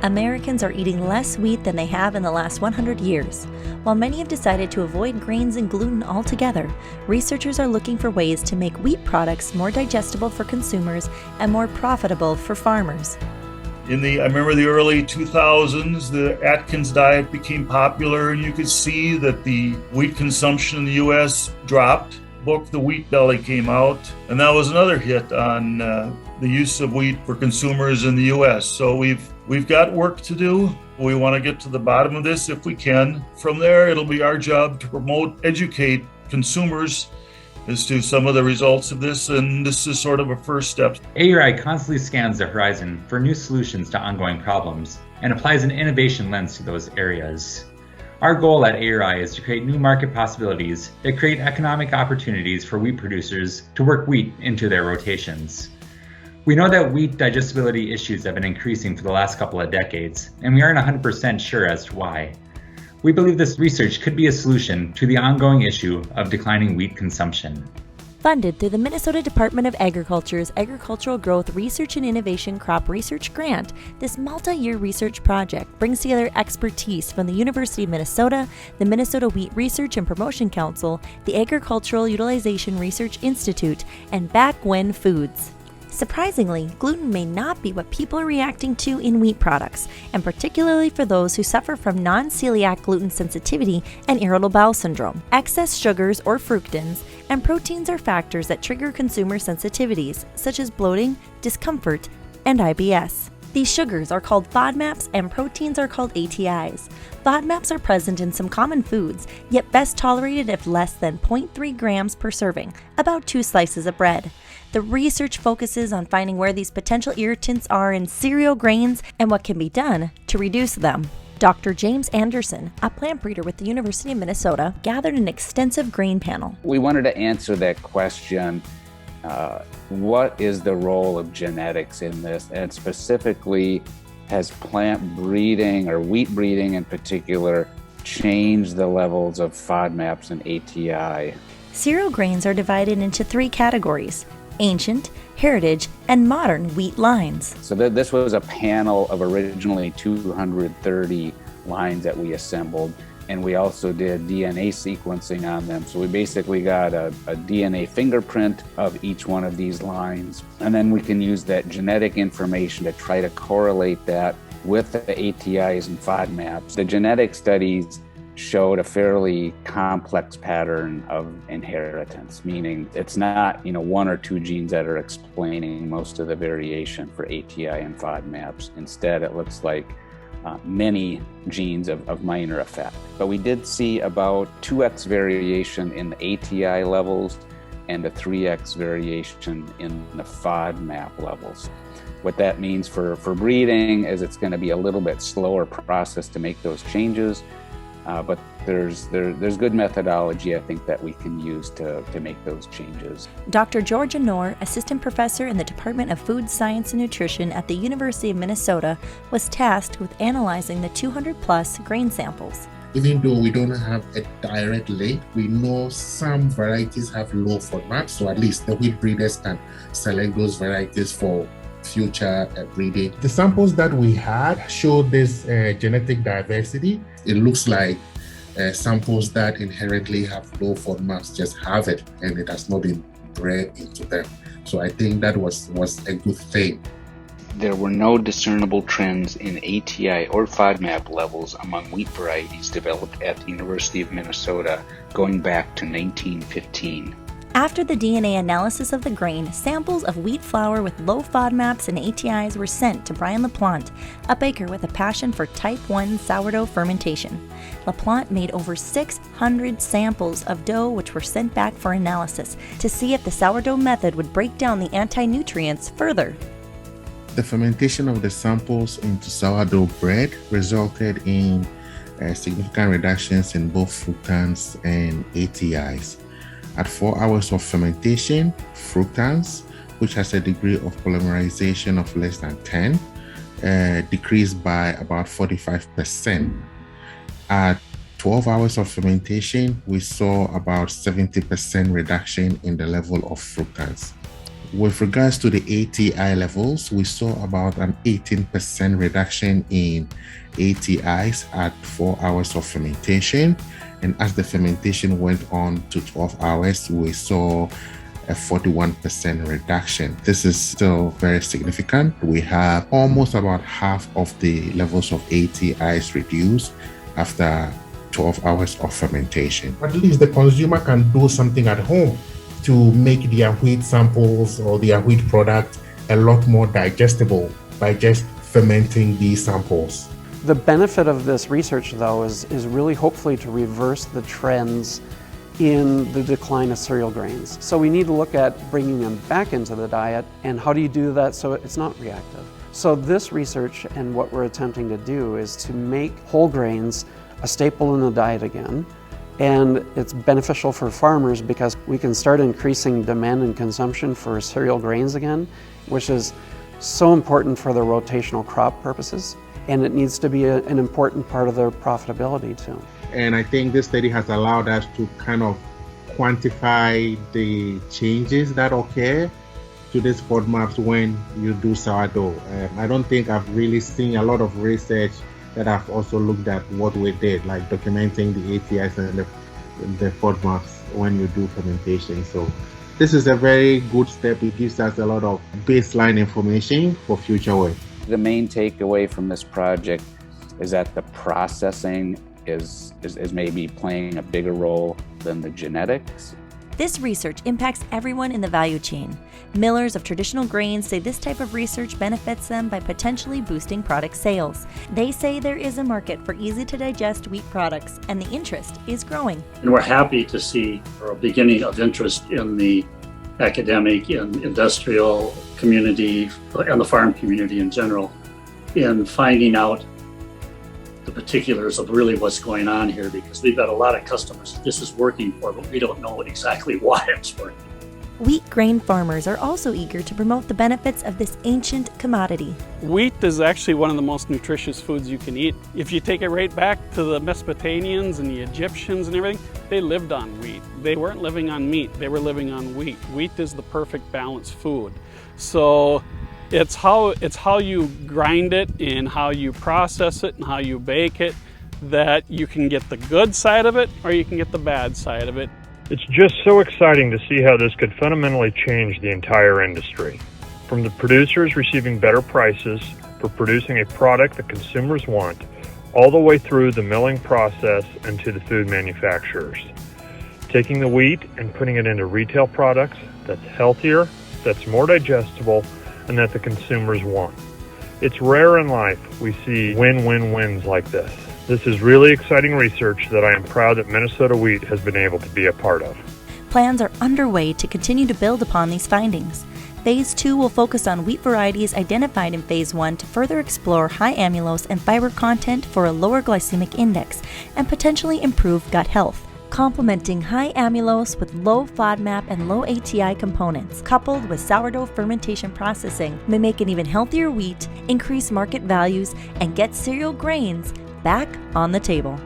Americans are eating less wheat than they have in the last 100 years. While many have decided to avoid grains and gluten altogether, researchers are looking for ways to make wheat products more digestible for consumers and more profitable for farmers. I remember the early 2000s, the Atkins diet became popular, and you could see that the wheat consumption in the U.S. dropped. Book The Wheat Belly came out, and that was another hit on the use of wheat for consumers in the U.S. So we've got work to do. We want to get to the bottom of this if we can. From there, it'll be our job to promote, educate consumers as to some of the results of this, and this is sort of a first step. AURI constantly scans the horizon for new solutions to ongoing problems and applies an innovation lens to those areas. Our goal at AURI is to create new market possibilities that create economic opportunities for wheat producers to work wheat into their rotations. We know that wheat digestibility issues have been increasing for the last couple of decades, and we aren't 100% sure as to why. We believe this research could be a solution to the ongoing issue of declining wheat consumption. Funded through the Minnesota Department of Agriculture's Agricultural Growth Research and Innovation Crop Research Grant, this multi-year research project brings together expertise from the University of Minnesota, the Minnesota Wheat Research and Promotion Council, the Agricultural Utilization Research Institute, and Back When Foods. Surprisingly, gluten may not be what people are reacting to in wheat products, and particularly for those who suffer from non-celiac gluten sensitivity and irritable bowel syndrome. Excess sugars or fructans and proteins are factors that trigger consumer sensitivities, such as bloating, discomfort, and IBS. These sugars are called FODMAPs and proteins are called ATIs. FODMAPs are present in some common foods, yet best tolerated if less than 0.3 grams per serving, about 2 slices of bread. The research focuses on finding where these potential irritants are in cereal grains and what can be done to reduce them. Dr. James Anderson, a plant breeder with the University of Minnesota, gathered an extensive grain panel. We wanted to answer that question, what is the role of genetics in this? And specifically, has plant breeding or wheat breeding in particular changed the levels of FODMAPs and ATI? Cereal grains are divided into 3 categories: ancient, heritage, and modern wheat lines. So this was a panel of originally 230 lines that we assembled, and we also did DNA sequencing on them. So we basically got a DNA fingerprint of each one of these lines, and then we can use that genetic information to try to correlate that with the ATIs and FODMAPs. The genetic studies showed a fairly complex pattern of inheritance, meaning it's not 1 or 2 genes that are explaining most of the variation for ATI and FODMAPs. Instead, it looks like many genes of minor effect. But we did see about 2x variation in the ATI levels and a 3x variation in the FODMAP levels. What that means for breeding is it's going to be a little bit slower process to make those changes. But there's good methodology, I think, that we can use to make those changes. Dr. Georgia Knorr, assistant professor in the Department of Food Science and Nutrition at the University of Minnesota, was tasked with analyzing the 200-plus grain samples. Even though we don't have a direct link, we know some varieties have low FODMAP, so at least the wheat breeders can select those varieties for future breeding. The samples that we had showed this genetic diversity. It looks like samples that inherently have low FODMAPs just have it, and it has not been bred into them. So I think that was a good thing. There were no discernible trends in ATI or FODMAP levels among wheat varieties developed at the University of Minnesota going back to 1915. After the DNA analysis of the grain, samples of wheat flour with low FODMAPs and ATIs were sent to Brian LaPlante, a baker with a passion for type 1 sourdough fermentation. LaPlante made over 600 samples of dough which were sent back for analysis to see if the sourdough method would break down the anti-nutrients further. The fermentation of the samples into sourdough bread resulted in significant reductions in both fructans and ATIs. At 4 hours of fermentation, fructans, which has a degree of polymerization of less than 10, decreased by about 45%. At 12 hours of fermentation, we saw about 70% reduction in the level of fructans. With regards to the ATI levels, we saw about an 18% reduction in ATIs at 4 hours of fermentation. And as the fermentation went on to 12 hours, we saw a 41% reduction. This is still very significant. We have almost about half of the levels of ATIs reduced after 12 hours of fermentation. At least the consumer can do something at home to make their wheat samples or their wheat product a lot more digestible by just fermenting these samples. The benefit of this research, though, is really hopefully to reverse the trends in the decline of cereal grains. So we need to look at bringing them back into the diet, and how do you do that so it's not reactive? So this research and what we're attempting to do is to make whole grains a staple in the diet again. And it's beneficial for farmers because we can start increasing demand and consumption for cereal grains again, which is so important for their rotational crop purposes. And it needs to be an important part of their profitability too. And I think this study has allowed us to kind of quantify the changes that occur to these FODMAPs when you do sourdough. I don't think I've really seen a lot of research that have also looked at what we did, like documenting the ATIs and the FODMAPs when you do fermentation. So this is a very good step. It gives us a lot of baseline information for future work. The main takeaway from this project is that the processing is maybe playing a bigger role than the genetics. This research impacts everyone in the value chain. Millers of traditional grains say this type of research benefits them by potentially boosting product sales. They say there is a market for easy-to-digest wheat products, and the interest is growing. And we're happy to see a beginning of interest in the academic and industrial community and the farm community in general in finding out the particulars of really what's going on here, because we've got a lot of customers this is working for, but we don't know exactly why it's working. Wheat grain farmers are also eager to promote the benefits of this ancient commodity. Wheat is actually one of the most nutritious foods you can eat. If you take it right back to the Mesopotamians and the Egyptians and everything, they lived on wheat. They weren't living on meat, they were living on wheat. Wheat is the perfect balanced food. So it's how you grind it and how you process it and how you bake it that you can get the good side of it or you can get the bad side of it. It's just so exciting to see how this could fundamentally change the entire industry. From the producers receiving better prices for producing a product that consumers want, all the way through the milling process and to the food manufacturers. Taking the wheat and putting it into retail products that's healthier, that's more digestible, and that the consumers want. It's rare in life we see win-win-wins like this. This is really exciting research that I am proud that Minnesota Wheat has been able to be a part of. Plans are underway to continue to build upon these findings. Phase 2 will focus on wheat varieties identified in Phase 1 to further explore high amylose and fiber content for a lower glycemic index and potentially improve gut health. Complementing high amylose with low FODMAP and low ATI components, coupled with sourdough fermentation processing, may make an even healthier wheat, increase market values, and get cereal grains back on the table.